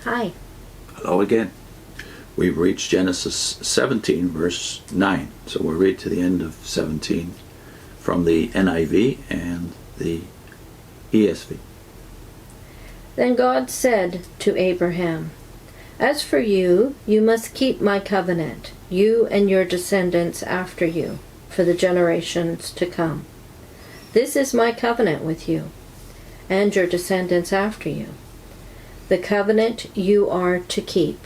Hi. Hello again. We've reached Genesis 17, verse 9. So we'll read to the end of 17 from the NIV and the ESV. Then God said to Abraham, "As for you, you must keep my covenant, you and your descendants after you, for the generations to come. This is my covenant with you, and your descendants after you. The covenant you are to keep.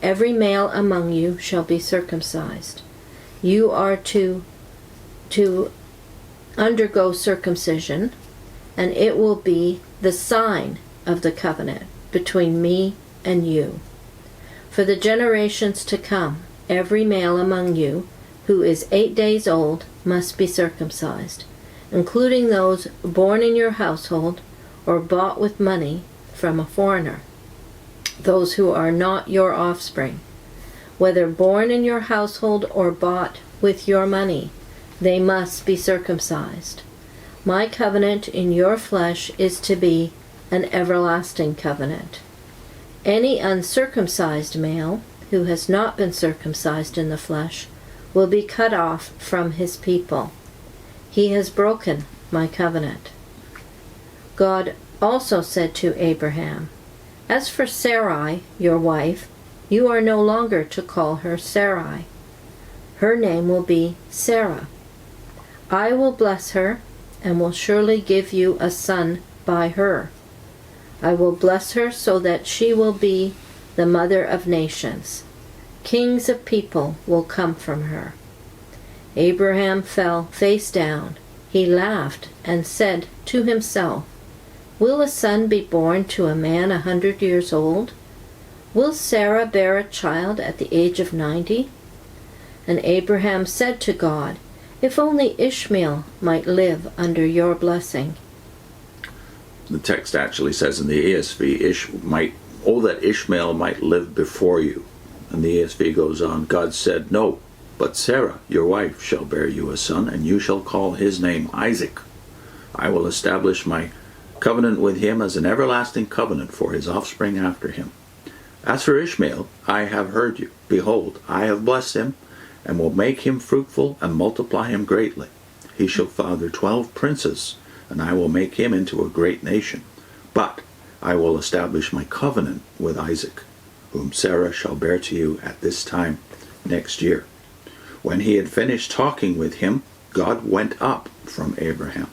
Every male among you shall be circumcised. You are to undergo circumcision, and it will be the sign of the covenant between me and you. For the generations to come, every male among you who is 8 days old must be circumcised, including those born in your household or bought with money from a foreigner, those who are not your offspring. Whether born in your household or bought with your money, they must be circumcised. My covenant in your flesh is to be an everlasting covenant. Any uncircumcised male who has not been circumcised in the flesh will be cut off from his people. He has broken my covenant." God also said to Abraham, "As for Sarai, your wife, you are no longer to call her Sarai. Her name will be Sarah. I will bless her and will surely give you a son by her. I will bless her so that she will be the mother of nations. Kings of people will come from her." Abraham fell face down. He laughed and said to himself, "Will a son be born to a man 100 years old? Will Sarah bear a child at the age of 90? And Abraham said to God, "If only Ishmael might live under your blessing." The text actually says in the ESV, that Ishmael might live before you. And the ESV goes on, God said, "No, but Sarah, your wife, shall bear you a son, and you shall call his name Isaac. I will establish my covenant with him as an everlasting covenant for his offspring after him. As for Ishmael, I have heard you. Behold, I have blessed him, and will make him fruitful and multiply him greatly. He shall father 12 princes, and I will make him into a great nation. But I will establish my covenant with Isaac, whom Sarah shall bear to you at this time next year." When he had finished talking with him, God went up from Abraham.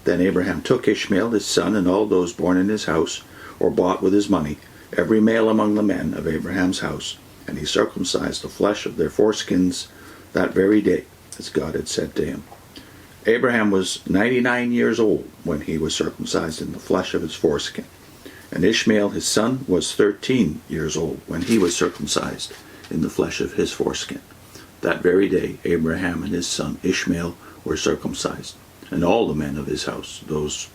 Then Abraham took Ishmael his son and all those born in his house or bought with his money, every male among the men of Abraham's house, and he circumcised the flesh of their foreskins that very day, as God had said to him. Abraham was 99 years old when he was circumcised in the flesh of his foreskin, and Ishmael his son was 13 years old when he was circumcised in the flesh of his foreskin. That very day Abraham and his son Ishmael were circumcised, and all the men of his house, those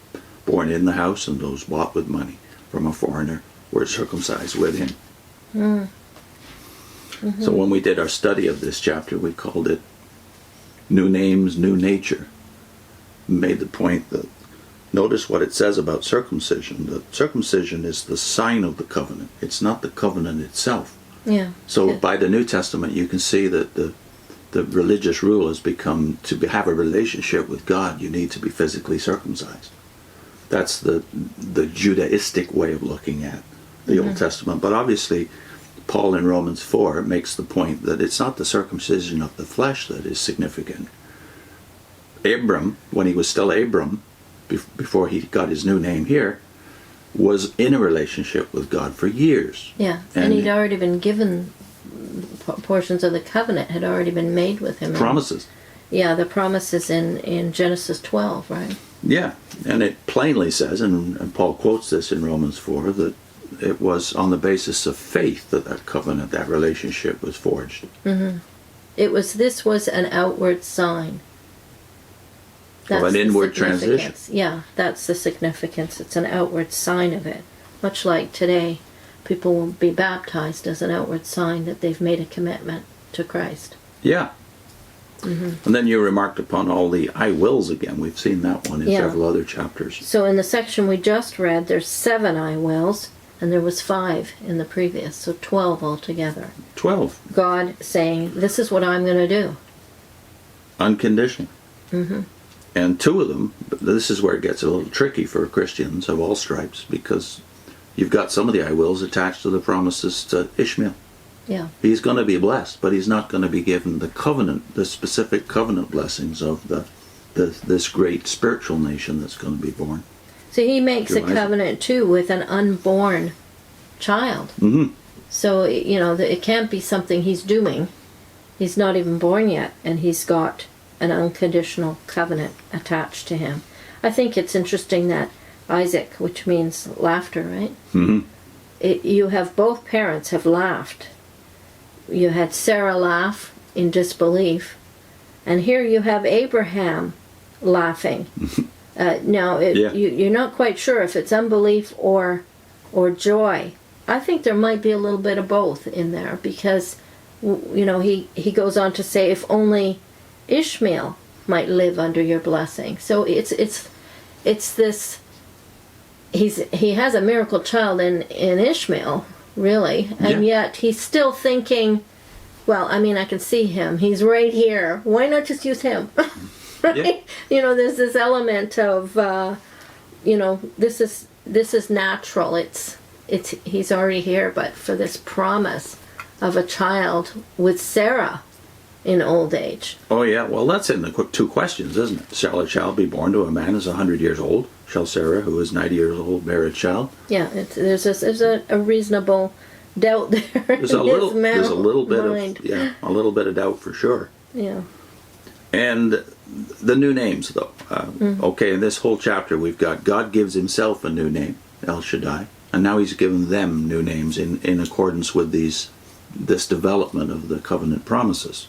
born in the house and those bought with money from a foreigner, were circumcised with him. Mm-hmm. So when we did our study of this chapter, we called it New Names, New Nature. We made the point that, notice what it says about circumcision. That circumcision is the sign of the covenant. It's not the covenant itself. Yeah. So by the New Testament, you can see that the religious rule has become, to have a relationship with God, you need to be physically circumcised. That's the Judaistic way of looking at the Old Testament. But obviously, Paul in Romans 4 makes the point that it's not the circumcision of the flesh that is significant. Abram, when he was still Abram, before he got his new name here, was in a relationship with God for years. Yeah, and he'd already been given portions of the covenant, had already been made with him. Promises. The promises in Genesis 12, right? Yeah, and it plainly says, and Paul quotes this in Romans 4, that it was on the basis of faith that covenant, that relationship was forged. Mm-hmm. This was an outward sign. Of an inward transition. Yeah, that's the significance. It's an outward sign of it. Much like today, people will be baptized as an outward sign that they've made a commitment to Christ. Yeah. Mm-hmm. And then you remarked upon all the I wills again. We've seen that one in several other chapters. So in the section we just read, there's 7 I wills, and there was 5 in the previous, so 12 altogether. 12. God saying, this is what I'm going to do. Unconditional. And 2 of them, this is where it gets a little tricky for Christians of all stripes, because you've got some of the I wills attached to the promises to Ishmael. Yeah. He's going to be blessed, but he's not going to be given the covenant, the specific covenant blessings of this great spiritual nation that's going to be born. So he makes a Through Isaac. covenant too with an unborn child. So, it can't be something he's doing. He's not even born yet, and he's got an unconditional covenant attached to him. I think it's interesting that Isaac, which means laughter, right? You have both parents have laughed. You had Sarah laugh in disbelief, and here you have Abraham laughing. Now, you're not quite sure if it's unbelief or joy. I think there might be a little bit of both in there, because he goes on to say, if only Ishmael might live under your blessing. So it's this. He has a miracle child in Ishmael, really, and yet he's still thinking, well, I mean, I can see him. He's right here. Why not just use him? Right? Yeah. There's this element of, this is natural. It's he's already here, but for this promise of a child with Sarah in old age. Oh yeah, well that's in the 2 questions, isn't it? Shall a child be born to a man who's 100 years old? Shall Sarah, who is 90 years old, bear a child? Yeah, there's a reasonable doubt there. There's a little bit mind. of a little bit of doubt for sure. Yeah. And the new names, though. Okay, in this whole chapter, we've got God gives himself a new name, El Shaddai, and now he's given them new names in accordance with this development of the covenant promises.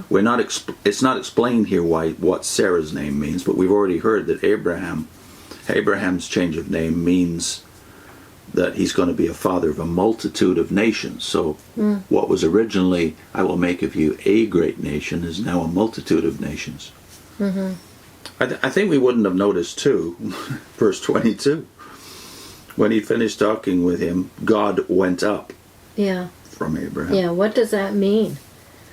We're not. It's not explained here what Sarah's name means, but we've already heard that Abraham's change of name means that he's going to be a father of a multitude of nations. So what was originally, I will make of you a great nation, is now a multitude of nations. I think we wouldn't have noticed too, verse 22, when he finished talking with him, God went up from Abraham. Yeah, what does that mean?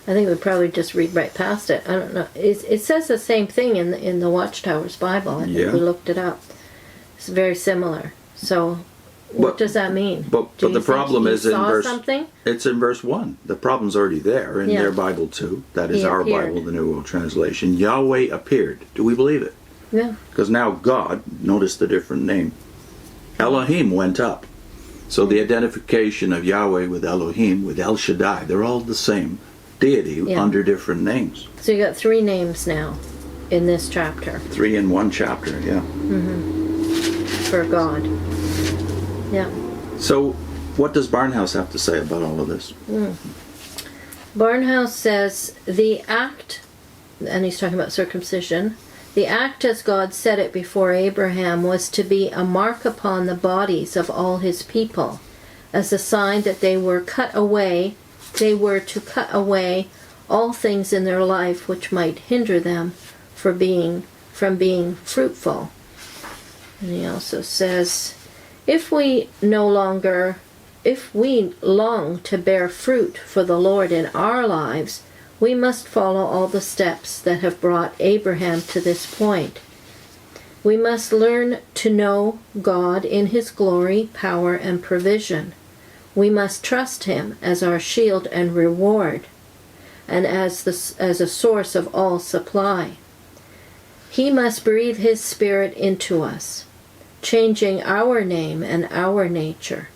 I think we'd probably just read right past it. I don't know. It says the same thing in the Watchtower's Bible. I think we looked it up. It's very similar. So, what does that mean? But the problem is something? It's in verse 1. The problem's already there in their Bible too. That is our Bible, the New World Translation. Yahweh appeared. Do we believe it? Yeah. Because now God, notice the different name. Elohim went up. So the identification of Yahweh with Elohim, with El Shaddai, they're all the same deity under different names. So you got 3 names now in this chapter. 3 in 1 chapter, yeah. For God. Yeah. So what does Barnhouse have to say about all of this? Barnhouse says, the act, and he's talking about circumcision, the act as God said it before Abraham was to be a mark upon the bodies of all his people, as a sign that they were to cut away all things in their life which might hinder them from being fruitful. And he also says, if we long to bear fruit for the Lord in our lives, we must follow all the steps that have brought Abraham to this point. We must learn to know God in his glory, power, and provision. We must trust him as our shield and reward, and as a source of all supply. He must breathe his spirit into us, changing our name and our nature.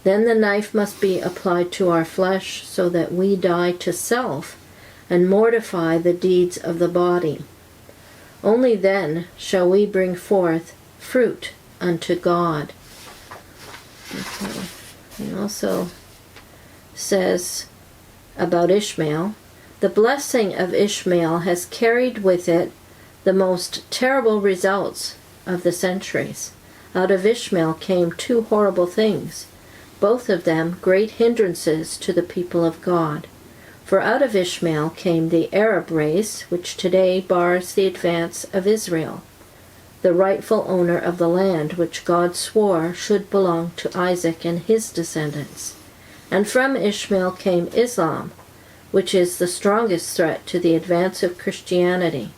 Then the knife must be applied to our flesh so that we die to self and mortify the deeds of the body. Only then shall we bring forth fruit unto God. Okay. He also says about Ishmael, the blessing of Ishmael has carried with it the most terrible results of the centuries. Out of Ishmael came 2 horrible things, both of them great hindrances to the people of God. For out of Ishmael came the Arab race, which today bars the advance of Israel. the rightful owner of the land which God swore should belong to Isaac and his descendants. And from Ishmael came Islam, which is the strongest threat to the advance of Christianity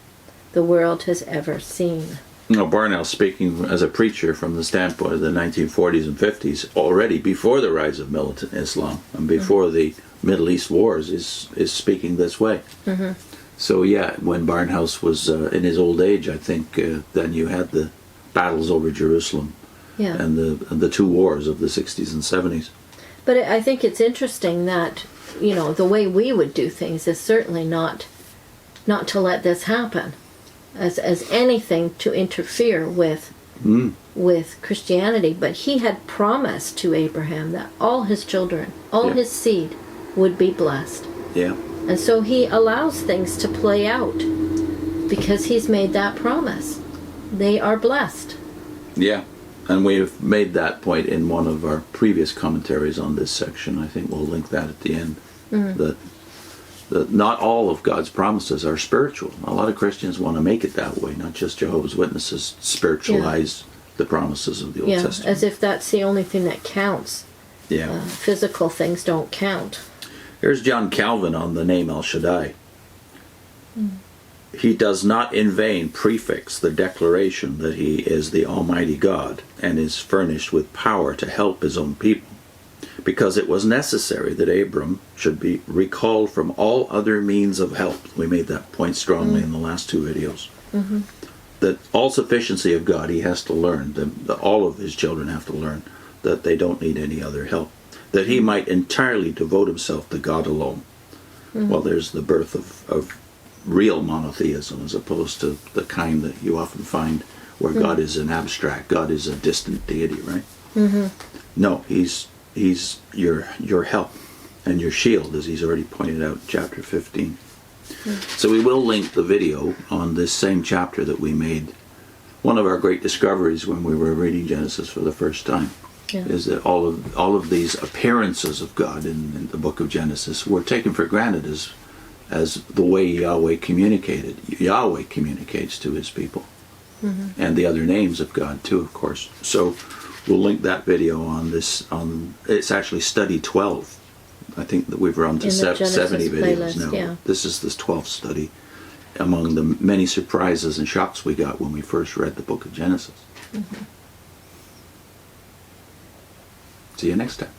the world has ever seen. Barnhouse, speaking as a preacher from the standpoint of the 1940s and 50s, already before the rise of militant Islam and before the Middle East wars, is speaking this way. So yeah, when Barnhouse was in his old age, I think then you had the battles over Jerusalem and the two wars of the 60s and 70s. But I think it's interesting that, the way we would do things is certainly not to let this happen as anything to interfere with Christianity. But he had promised to Abraham that all his children, all his seed would be blessed. Yeah. And so he allows things to play out because he's made that promise. They are blessed. Yeah. And we've made that point in one of our previous commentaries on this section. I think we'll link that at the end. That not all of God's promises are spiritual. A lot of Christians want to make it that way, not just Jehovah's Witnesses spiritualize the promises of the Old Testament. As if that's the only thing that counts. Yeah. Physical things don't count. Here's John Calvin on the name El Shaddai. He does not in vain prefix the declaration that he is the Almighty God and is furnished with power to help his own people, because it was necessary that Abram should be recalled from all other means of help. We made that point strongly in the last two videos. That all sufficiency of God, he has to learn, that all of his children have to learn that they don't need any other help, that he might entirely devote himself to God alone. Well, there's the birth of real monotheism, as opposed to the kind that you often find where God is an abstract, God is a distant deity, right? No, he's your help and your shield, as he's already pointed out in chapter 15. So we will link the video on this same chapter that we made. One of our great discoveries when we were reading Genesis for the first time is that all of these appearances of God in the book of Genesis were taken for granted as the way Yahweh communicated. Yahweh communicates to his people. And the other names of God too, of course. So we'll link that video on this. It's actually study 12. I think that we've run to 70 videos now. Yeah. This is the 12th study among the many surprises and shocks we got when we first read the book of Genesis. See you next time.